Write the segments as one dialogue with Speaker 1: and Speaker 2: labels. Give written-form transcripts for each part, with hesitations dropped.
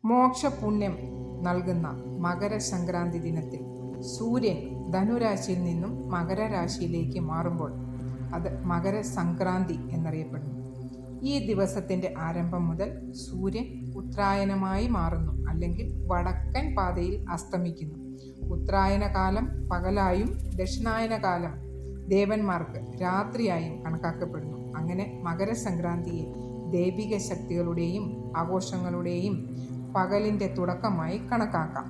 Speaker 1: മോക്ഷപുണ്യം നൽകുന്ന മകരസംക്രാന്തി ദിനത്തിൽ സൂര്യൻ ധനുരാശിയിൽ നിന്നും മകരരാശിയിലേക്ക് മാറുമ്പോൾ അത് മകരസംക്രാന്തി എന്നറിയപ്പെടുന്നു. ഈ ദിവസത്തിൻ്റെ ആരംഭം മുതൽ സൂര്യൻ ഉത്തരായനമായി മാറുന്നു, അല്ലെങ്കിൽ വടക്കൻ പാതയിൽ അസ്തമിക്കുന്നു. ഉത്തരായന കാലം പകലായും ദക്ഷിണായന കാലം ദേവന്മാർക്ക് രാത്രിയായും കണക്കാക്കപ്പെടുന്നു. അങ്ങനെ മകരസംക്രാന്തിയെ ദൈവിക ശക്തികളുടെയും ആഘോഷങ്ങളുടെയും പകലിൻ്റെ തുടക്കമായി കണക്കാക്കാം.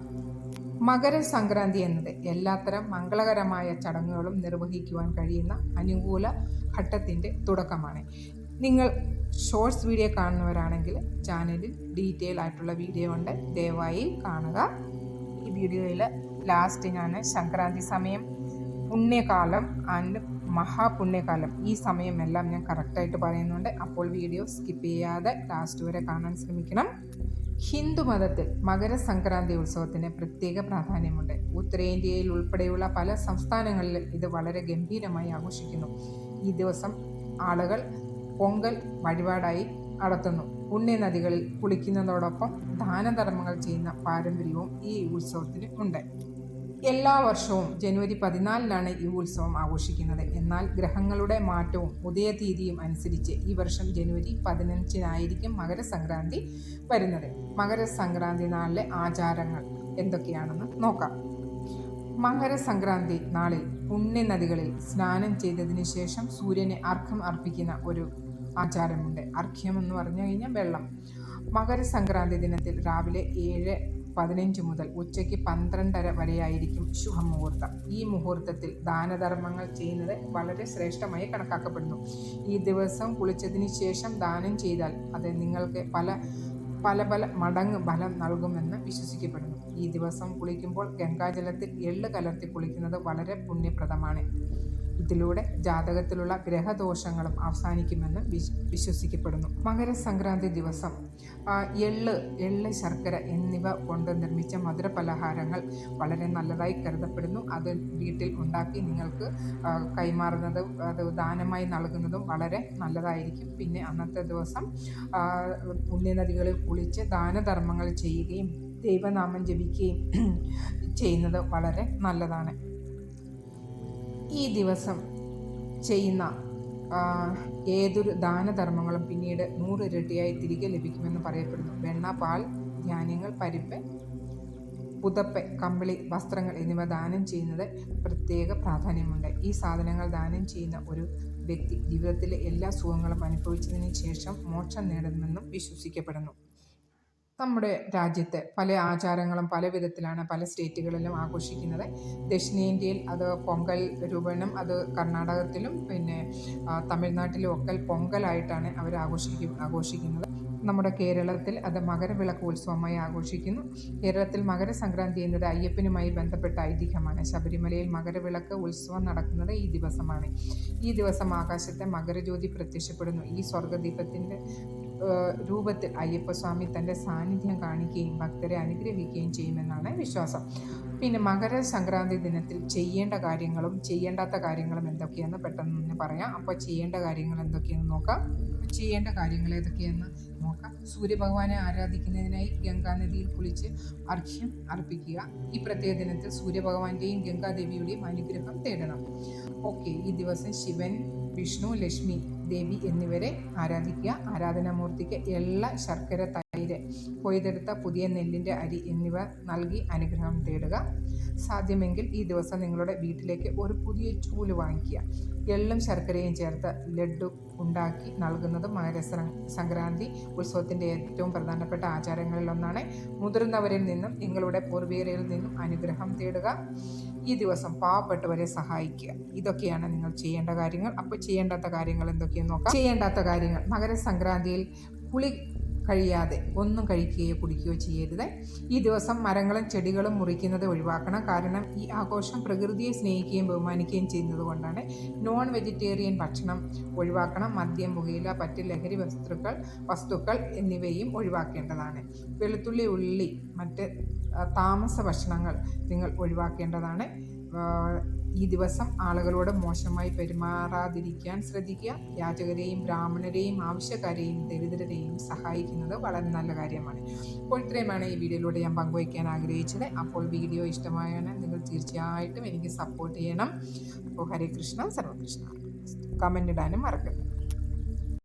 Speaker 1: മകരസംക്രാന്തി എന്നത് എല്ലാത്തരം മംഗളകരമായ ചടങ്ങുകളും നിർവഹിക്കുവാൻ കഴിയുന്ന അനുകൂല ഘട്ടത്തിൻ്റെ തുടക്കമാണ്. നിങ്ങൾ ഷോർട്സ് വീഡിയോ കാണുന്നവരാണെങ്കിൽ ചാനലിൽ ഡീറ്റെയിൽ ആയിട്ടുള്ള വീഡിയോ ഉണ്ട്, ദയവായി കാണുക. ഈ വീഡിയോയിൽ ലാസ്റ്റ് ഞാൻ സംക്രാന്തി സമയം, പുണ്യകാലം ആൻഡ് മഹാപുണ്യകാലം, ഈ സമയമെല്ലാം ഞാൻ കറക്റ്റായിട്ട് പറയുന്നുണ്ട്. അപ്പോൾ വീഡിയോ സ്കിപ്പ് ചെയ്യാതെ ലാസ്റ്റ് വരെ കാണാൻ ശ്രമിക്കണം. ഹിന്ദു മതത്തിൽ മകരസംക്രാന്തി ഉത്സവത്തിന് പ്രത്യേക പ്രാധാന്യമുണ്ട്. ഉത്തരേന്ത്യയിൽ ഉൾപ്പെടെയുള്ള പല സംസ്ഥാനങ്ങളിലും ഇത് വളരെ ഗംഭീരമായി ആഘോഷിക്കുന്നു. ഈ ദിവസം ആളുകൾ പൊങ്കൽ വഴിപാടായി നടത്തുന്നു. പുണ്യനദികളിൽ കുളിക്കുന്നതോടൊപ്പം ദാനധർമ്മങ്ങൾ ചെയ്യുന്ന പാരമ്പര്യവും ഈ ഉത്സവത്തിന് ഉണ്ട്. എല്ലാ വർഷവും ജനുവരി 14 ഈ ഉത്സവം ആഘോഷിക്കുന്നത്. എന്നാൽ ഗ്രഹങ്ങളുടെ മാറ്റവും ഉദയതീയതിയും അനുസരിച്ച് ഈ വർഷം ജനുവരി 15 മകരസംക്രാന്തി വരുന്നത്. മകരസംക്രാന്തി നാളിലെ ആചാരങ്ങൾ എന്തൊക്കെയാണെന്ന് നോക്കാം. മകരസംക്രാന്തി നാളിൽ പുണ്യനദികളിൽ സ്നാനം ചെയ്തതിന് ശേഷം സൂര്യനെ അർഘ്യം അർപ്പിക്കുന്ന ഒരു ആചാരമുണ്ട്. അർഘ്യം എന്ന് പറഞ്ഞു കഴിഞ്ഞാൽ വെള്ളം. മകരസംക്രാന്തി ദിനത്തിൽ രാവിലെ 7:15 മുതൽ ഉച്ചയ്ക്ക് 12:30 വരെയായിരിക്കും ശുഭമുഹൂർത്തം. ഈ മുഹൂർത്തത്തിൽ ദാനധർമ്മങ്ങൾ ചെയ്യുന്നത് വളരെ ശ്രേഷ്ഠമായി കണക്കാക്കപ്പെടുന്നു. ഈ ദിവസം കുളിച്ചതിന് ശേഷം ദാനം ചെയ്താൽ അത് നിങ്ങൾക്ക് പല മടങ്ങ് ഫലം നൽകുമെന്ന് വിശ്വസിക്കപ്പെടുന്നു. ഈ ദിവസം കുളിക്കുമ്പോൾ ഗംഗാജലത്തിൽ എള്ള് കലർത്തി കുളിക്കുന്നത് വളരെ പുണ്യപ്രദമാണ്. ഇതിലൂടെ ജാതകത്തിലുള്ള ഗ്രഹദോഷങ്ങളും അവസാനിക്കുമെന്ന് വിശ്വസിക്കപ്പെടുന്നു. മകരസംക്രാന്തി ദിവസം എള്ള്, ശർക്കര എന്നിവ കൊണ്ട് നിർമ്മിച്ച മധുരപലഹാരങ്ങൾ വളരെ നല്ലതായി കരുതപ്പെടുന്നു. അത് വീട്ടിൽ ഉണ്ടാക്കി നിങ്ങൾക്ക് കൈമാറുന്നതും അത് ദാനമായി നൽകുന്നതും വളരെ നല്ലതായിരിക്കും. പിന്നെ അന്നത്തെ ദിവസം പുണ്യനദികളിൽ കുളിച്ച് ദാനധർമ്മങ്ങൾ ചെയ്യുകയും ദൈവനാമം ജപിക്കുകയും ചെയ്യുന്നത് വളരെ നല്ലതാണ്. ഈ ദിവസം ചെയ്യുന്ന ഏതൊരു ദാനധർമ്മങ്ങളും പിന്നീട് 100 ഇരട്ടിയായി തിരികെ ലഭിക്കുമെന്ന് പറയപ്പെടുന്നു. വെണ്ണ, പാൽ, ധാന്യങ്ങൾ, പരിപ്പ്, പുതപ്പ്, കമ്പിളി, വസ്ത്രങ്ങൾ എന്നിവ ദാനം ചെയ്യുന്നത് പ്രത്യേക പ്രാധാന്യമുണ്ട്. ഈ സാധനങ്ങൾ ദാനം ചെയ്യുന്ന ഒരു വ്യക്തി ജീവിതത്തിലെ എല്ലാ സുഖങ്ങളും അനുഭവിച്ചതിന് ശേഷം മോക്ഷം നേടുമെന്നും വിശ്വസിക്കപ്പെടുന്നു. നമ്മുടെ രാജ്യത്ത് പല ആചാരങ്ങളും പല വിധത്തിലാണ് പല സ്റ്റേറ്റുകളിലും ആഘോഷിക്കുന്നത്. ദക്ഷിണേന്ത്യയിൽ അത് പൊങ്കൽ രൂപേണം, അത് കർണാടകത്തിലും പിന്നെ തമിഴ്നാട്ടിലും ഒക്കെ പൊങ്കലായിട്ടാണ് അവർ ആഘോഷിക്കുന്നത്. നമ്മുടെ കേരളത്തിൽ അത് മകരവിളക്ക് ഉത്സവമായി ആഘോഷിക്കുന്നു. കേരളത്തിൽ മകരസംക്രാന്തി എന്നത് അയ്യപ്പനുമായി ബന്ധപ്പെട്ട ഐതിഹ്യമാണ്. ശബരിമലയിൽ മകരവിളക്ക് ഉത്സവം നടക്കുന്നത് ഈ ദിവസമാണ്. ഈ ദിവസം ആകാശത്തെ മകരജ്യോതി പ്രത്യക്ഷപ്പെടുന്നു. ഈ സ്വർഗദീപത്തിൻ്റെ രൂപത്തിൽ അയ്യപ്പസ്വാമി തൻ്റെ സാന്നിധ്യം കാണിക്കുകയും ഭക്തരെ അനുഗ്രഹിക്കുകയും ചെയ്യുമെന്നാണ് വിശ്വാസം. പിന്നെ മകരസംക്രാന്തി ദിനത്തിൽ ചെയ്യേണ്ട കാര്യങ്ങളും ചെയ്യേണ്ടാത്ത കാര്യങ്ങളും എന്തൊക്കെയെന്ന് പെട്ടെന്ന് പറയാം. അപ്പോൾ ചെയ്യേണ്ട കാര്യങ്ങൾ എന്തൊക്കെയെന്ന് നോക്കാം. ചെയ്യേണ്ട കാര്യങ്ങൾ ഏതൊക്കെയെന്ന് നോക്കാം. സൂര്യഭഗവാനെ ആരാധിക്കുന്നതിനായി ഗംഗാനദിയിൽ കുളിച്ച് അർഘ്യം അർപ്പിക്കുക. ഈ പ്രത്യേക ദിനത്തിൽ സൂര്യഭഗവാന്റെയും ഗംഗാദേവിയുടെയും അനുഗ്രഹം തേടണം. ഓക്കെ, ഈ ദിവസം ശിവൻ, വിഷ്ണു, ലക്ഷ്മി ദേവി എന്നിവരെ ആരാധിക്കുക. ആരാധനാമൂർത്തിക്ക് എള്ള, ശർക്കര, തൈര്, കൊയ്തെടുത്ത പുതിയ നെല്ലിൻ്റെ അരി എന്നിവ നൽകി അനുഗ്രഹം തേടുക. സാധ്യമെങ്കിൽ ഈ ദിവസം നിങ്ങളുടെ വീട്ടിലേക്ക് ഒരു പുതിയ ചൂല് വാങ്ങിക്കുക. എള്ളും ശർക്കരയും ചേർത്ത് ലഡ്ഡു ഉണ്ടാക്കി നൽകുന്നത് മകരസംക്രാന്തി ഉത്സവത്തിൻ്റെ ഏറ്റവും പ്രധാനപ്പെട്ട ആചാരങ്ങളിലൊന്നാണ്. മുതിർന്നവരിൽ നിന്നും നിങ്ങളുടെ പൂർവികരിൽ നിന്നും അനുഗ്രഹം തേടുക. ഈ ദിവസം പാവപ്പെട്ടവരെ സഹായിക്കുക. ഇതൊക്കെയാണ് നിങ്ങൾ ചെയ്യേണ്ട കാര്യങ്ങൾ. അപ്പോൾ ചെയ്യേണ്ടാത്ത കാര്യങ്ങൾ എന്തൊക്കെയെന്ന് നോക്കാം. ചെയ്യേണ്ടാത്ത കാര്യങ്ങൾ: മകരസംക്രാന്തിയിൽ കുളി കഴിയാതെ ഒന്നും കഴിക്കുകയോ കുടിക്കുകയോ ചെയ്യരുത്. ഈ ദിവസം മരങ്ങളും ചെടികളും മുറിക്കുന്നത് ഒഴിവാക്കണം. കാരണം ഈ ആഘോഷം പ്രകൃതിയെ സ്നേഹിക്കുകയും ബഹുമാനിക്കുകയും ചെയ്യുന്നത് കൊണ്ടാണ്. നോൺ വെജിറ്റേറിയൻ ഭക്ഷണം ഒഴിവാക്കണം. മദ്യം, പുകയില, മറ്റ് ലഹരി വസ്തുക്കൾ എന്നിവയും ഒഴിവാക്കേണ്ടതാണ്. വെളുത്തുള്ളി, ഉള്ളി, മറ്റ് താമസ ഭക്ഷണങ്ങൾ നിങ്ങൾ ഒഴിവാക്കേണ്ടതാണ്. ഈ ദിവസം ആളുകളോട് മോശമായി പെരുമാറാതിരിക്കാൻ ശ്രദ്ധിക്കുക. യാചകരെയും ബ്രാഹ്മണരെയും ആവശ്യക്കാരെയും ദരിദ്രരെയും സഹായിക്കുന്നത് വളരെ നല്ല കാര്യമാണ്. അപ്പോൾ ഇത്രയുമാണ് ഈ വീഡിയോയിലൂടെ ഞാൻ പങ്കുവയ്ക്കാൻ ആഗ്രഹിച്ചത്. അപ്പോൾ വീഡിയോ ഇഷ്ടമായാൽ നിങ്ങൾ തീർച്ചയായിട്ടും എനിക്ക് സപ്പോർട്ട് ചെയ്യണം. അപ്പോൾ ഹരേ കൃഷ്ണ, സർവകൃഷ്ണ. കമൻ്റ് ഇടാനും മറക്കരുത്.